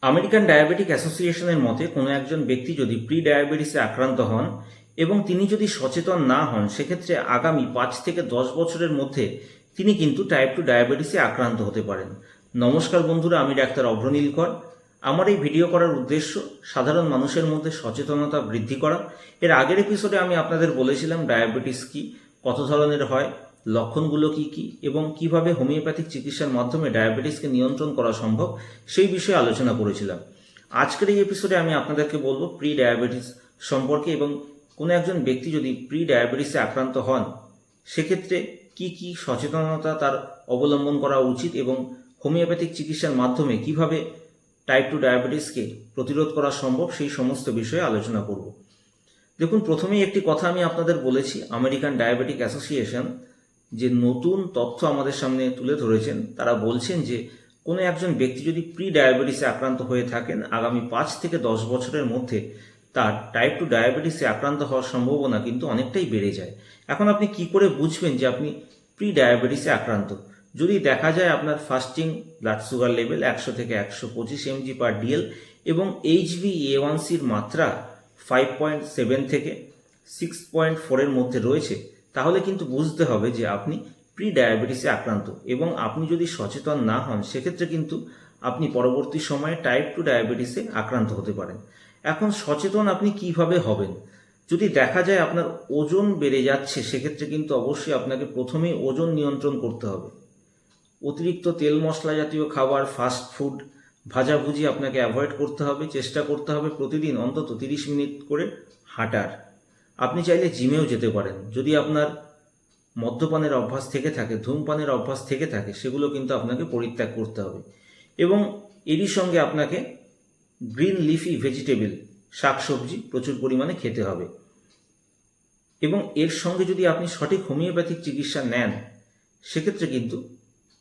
American diabetic অ্যাসোসিয়েশনের মতে কোনো একজন ব্যক্তি যদি প্রি ডায়াবেটিসে আক্রান্ত হন এবং তিনি যদি সচেতন না হন, সেক্ষেত্রে আগামী 5 থেকে 10 বছরের মধ্যে তিনি কিন্তু টাইপ 2 ডায়াবেটিসে আক্রান্ত হতে পারেন। নমস্কার বন্ধুরা, আমি ডাক্তার অভ্রনীল কর। আমার এই ভিডিও করার উদ্দেশ্য সাধারণ মানুষের মধ্যে সচেতনতা বৃদ্ধি করা। এর আগের এপিসোডে আমি আপনাদের বলেছিলাম ডায়াবেটিস কি, কত ধরনের হয়, লক্ষণগুলো কি কি এবং কিভাবে হোমিওপ্যাথিক চিকিৎসার মাধ্যমে ডায়াবেটিসকে নিয়ন্ত্রণ করা সম্ভব সেই বিষয়ে আলোচনা করেছিলাম। আজকের এই এপিসোডে আমি আপনাদেরকে বলবো প্রি ডায়াবেটিস সম্পর্কে এবং কোনো একজন ব্যক্তি যদি প্রি ডায়াবেটিসে আক্রান্ত হন সেক্ষেত্রে কি কি সচেতনতা তার অবলম্বন করা উচিত এবং হোমিওপ্যাথিক চিকিৎসার মাধ্যমে কিভাবে টাইপ 2 ডায়াবেটিসকে প্রতিরোধ করা সম্ভব সেই সমস্ত বিষয়ে আলোচনা করব। দেখুন, প্রথমেই একটি কথা আমি আপনাদের বলেছি, আমেরিকান ডায়াবেটিক অ্যাসোসিয়েশন যে নতুন তথ্য আমাদের সামনে তুলে ধরেছেন, তারা বলছেন যে কোনো একজন ব্যক্তি যদি প্রি ডায়াবেটিসে আক্রান্ত হয়ে থাকেন আগামী 5 থেকে 10 বছরের মধ্যে তার টাইপ 2 ডায়াবেটিসে আক্রান্ত হওয়ার সম্ভাবনা কিন্তু অনেকটাই বেড়ে যায়। এখন আপনি কি করে বুঝবেন যে আপনি প্রি ডায়াবেটিসে আক্রান্ত? যদি দেখা যায় আপনার ফাস্টিং ব্লাড সুগার লেভেল 100 থেকে 125 mg/dl এবং HbA1cর মাত্রা 5.7 থেকে 6.4 এর মধ্যে রয়েছে, তাহলে কিন্তু বুঝতে হবে যে আপনি প্রি ডায়াবেটিসে আক্রান্ত এবং আপনি যদি সচেতন না হন সেক্ষেত্রে কিন্তু আপনি পরবর্তী সময়ে টাইপ 2 ডায়াবেটিসে আক্রান্ত হতে পারেন। এখন সচেতন আপনি কিভাবে হবেন? যদি দেখা যায় আপনার ওজন বেড়ে যাচ্ছে সেক্ষেত্রে কিন্তু অবশ্যই আপনাকে প্রথমেই ওজন নিয়ন্ত্রণ করতে হবে। অতিরিক্ত তেল মশলা জাতীয় খাবার, ফাস্ট ফুড, ভাজাভুজি আপনাকে অ্যাভয়েড করতে হবে। চেষ্টা করতে হবে প্রতিদিন অন্তত 30 মিনিট করে হাঁটার। আপনি চাইলে জিমেও যেতে পারেন। যদি আপনার মদ্যপানের অভ্যাস থেকে থাকে, ধূমপানের অভ্যাস থেকে থাকে, সেগুলো কিন্তু আপনাকে পরিত্যাগ করতে হবে এবং এরই সঙ্গে আপনাকে গ্রিন লিফি ভেজিটেবল, শাকসবজি প্রচুর পরিমাণে খেতে হবে এবং এর সঙ্গে যদি আপনি সঠিক হোমিওপ্যাথিক চিকিৎসা নেন সেক্ষেত্রে কিন্তু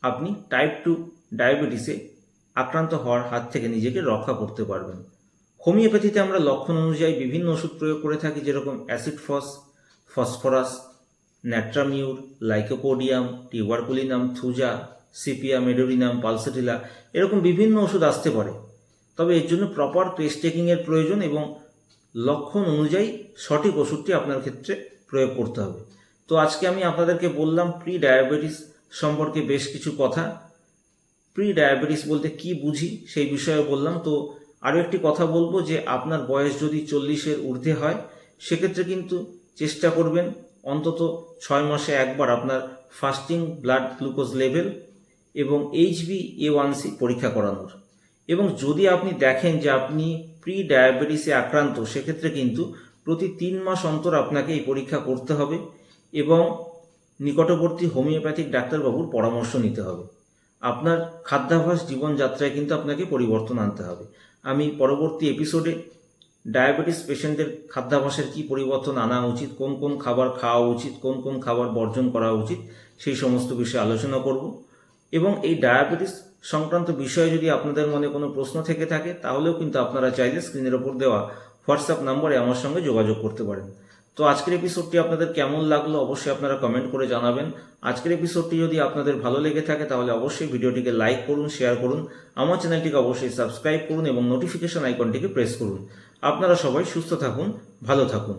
আপনি টাইপ 2 ডায়াবেটিসে আক্রান্ত হওয়ার হাত থেকে নিজেকে রক্ষা করতে পারবেন। হোমিওপ্যাথিতে আমরা লক্ষণ অনুযায়ী বিভিন্ন ওষুধ প্রয়োগ করে থাকি, যেরকম acid phosphorus, natrum mur, lycopodium, tuberculinum, thuja, sepia, medorrhinum, pulsatilla, এরকম বিভিন্ন ওষুধ আসতে পারে। তবে এর জন্য প্রপার পেস টেকিংয়ের প্রয়োজন এবং লক্ষণ অনুযায়ী সঠিক ওষুধটি আপনার ক্ষেত্রে প্রয়োগ করতে হবে। তো আজকে আমি আপনাদেরকে বললাম প্রি ডায়াবেটিস সম্পর্কে বেশ কিছু কথা। প্রি ডায়াবেটিস বলতে কি বুঝি সেই বিষয়ে বললাম। তো আরও একটি কথা বলবো যে আপনার বয়স যদি 40-এর ঊর্ধ্বে হয় সেক্ষেত্রে কিন্তু চেষ্টা করবেন অন্তত 6 মাসে একবার আপনার ফাস্টিং ব্লাড গ্লুকোজ লেভেল এবং HbA1c পরীক্ষা করানোর। এবং যদি আপনি দেখেন যে আপনি প্রি ডায়াবেটিসে আক্রান্ত সেক্ষেত্রে কিন্তু প্রতি 3 মাস অন্তর আপনাকে এই পরীক্ষা করতে হবে এবং নিকটবর্তী হোমিওপ্যাথিক ডাক্তারবাবুর পরামর্শ নিতে হবে। আপনার খাদ্যাভ্যাস, জীবনযাত্রায় কিন্তু আপনাকে পরিবর্তন আনতে হবে। আমি পরবর্তী এপিসোডে ডায়াবেটিস পেশেন্টদের খাদ্যাভ্যাসের কী পরিবর্তন আনা উচিত, কোন কোন খাবার খাওয়া উচিত, কোন কোন খাবার বর্জন করা উচিত, সেই সমস্ত বিষয়ে আলোচনা করব। এবং এই ডায়াবেটিস সংক্রান্ত বিষয়ে যদি আপনাদের মনে কোনো প্রশ্ন থেকে থাকে তাহলেও কিন্তু আপনারা চাইলে স্ক্রিনের ওপর দেওয়া হোয়াটসঅ্যাপ নম্বরে আমার সঙ্গে যোগাযোগ করতে পারেন। তো আজকের এপিসোডটি আপনাদের কেমন লাগলো অবশ্যই আপনারা কমেন্ট করে জানাবেন। আজকের এপিসোডটি যদি আপনাদের ভালো লেগে থাকে তাহলে অবশ্যই ভিডিওটিকে লাইক করুন, শেয়ার করুন, আমার চ্যানেলটিকে অবশ্যই সাবস্ক্রাইব করুন এবং নোটিফিকেশন আইকনটিকে প্রেস করুন। আপনারা সবাই সুস্থ থাকুন, ভালো থাকুন।